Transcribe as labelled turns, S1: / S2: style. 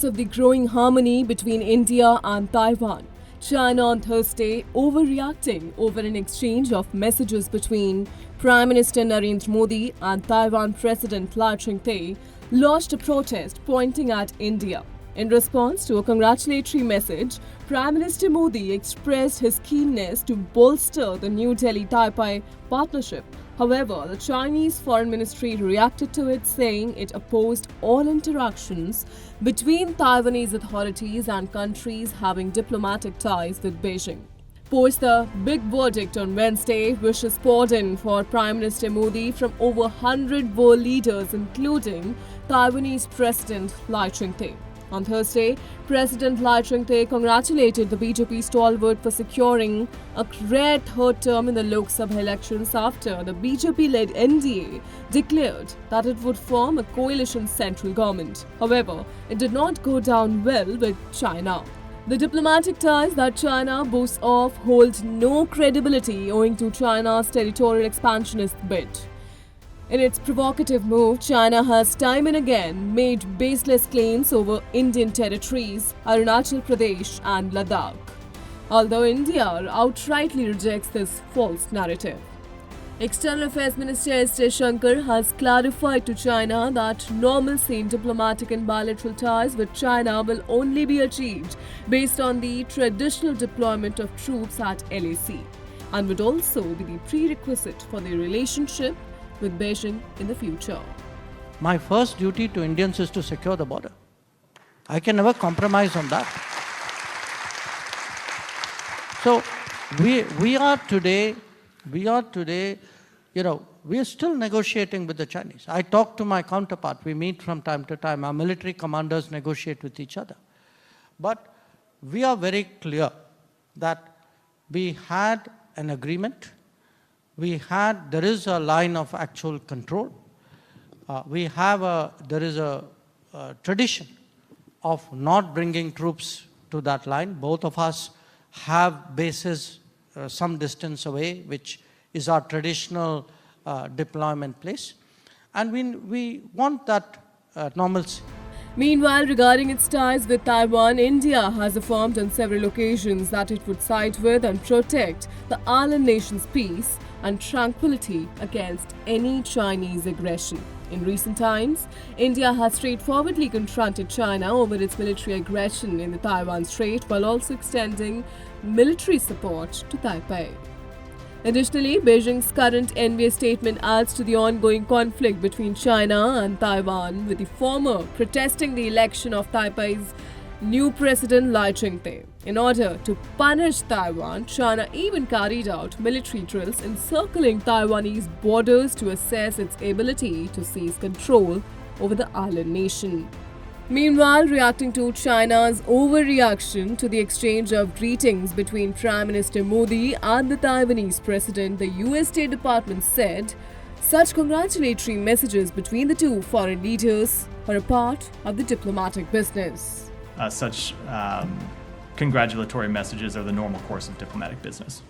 S1: face of the growing harmony between India and Taiwan, China on Thursday overreacting over an exchange of messages between Prime Minister Narendra Modi and Taiwan President Lai Ching-te launched a protest pointing at India. In response to a congratulatory message, Prime Minister Modi expressed his keenness to bolster the New Delhi-Taipei partnership. However, the Chinese Foreign Ministry reacted to it, saying it opposed all interactions between Taiwanese authorities and countries having diplomatic ties with Beijing. Post the big verdict on Wednesday, wishes poured in for Prime Minister Modi from over 100 world leaders, including Taiwanese President Lai Ching-te. On Thursday, President Lai Ching-te congratulated the BJP stalwart for securing a rare third term in the Lok Sabha elections after the BJP-led NDA declared that it would form a coalition central government. However, it did not go down well with China. The diplomatic ties that China boasts of hold no credibility owing to China's territorial expansionist bid. In its provocative move, China has time and again made baseless claims over Indian territories, Arunachal Pradesh and Ladakh, although India outrightly rejects this false narrative. External Affairs Minister S. Jaishankar has clarified to China that normalcy in diplomatic and bilateral ties with China will only be achieved based on the traditional deployment of troops at LAC and would also be the prerequisite for the relationship with Beijing in the future.
S2: My first duty to Indians is to secure the border. I can never compromise on that. So we are today, we are still negotiating with the Chinese. I talk to my counterpart. We meet from time to time. Our military commanders negotiate with each other. But we are very clear that we had an agreement. There is a line of actual control. There is a tradition of not bringing troops to that line. Both of us have bases some distance away, which is our traditional deployment place. And we want that normalcy.
S1: Meanwhile, regarding its ties with Taiwan, India has affirmed on several occasions that it would side with and protect the island nation's peace and tranquility against any Chinese aggression. In recent times, India has straightforwardly confronted China over its military aggression in the Taiwan Strait while also extending military support to Taipei. Additionally, Beijing's current envious statement adds to the ongoing conflict between China and Taiwan, with the former protesting the election of Taipei's new president Lai Ching-te. In order to punish Taiwan, China even carried out military drills encircling Taiwanese borders to assess its ability to seize control over the island nation. Meanwhile, reacting to China's overreaction to the exchange of greetings between Prime Minister Modi and the Taiwanese president, the US State Department said such congratulatory messages between the two foreign leaders are a part of the diplomatic business.
S3: Such congratulatory messages are the normal course of diplomatic business.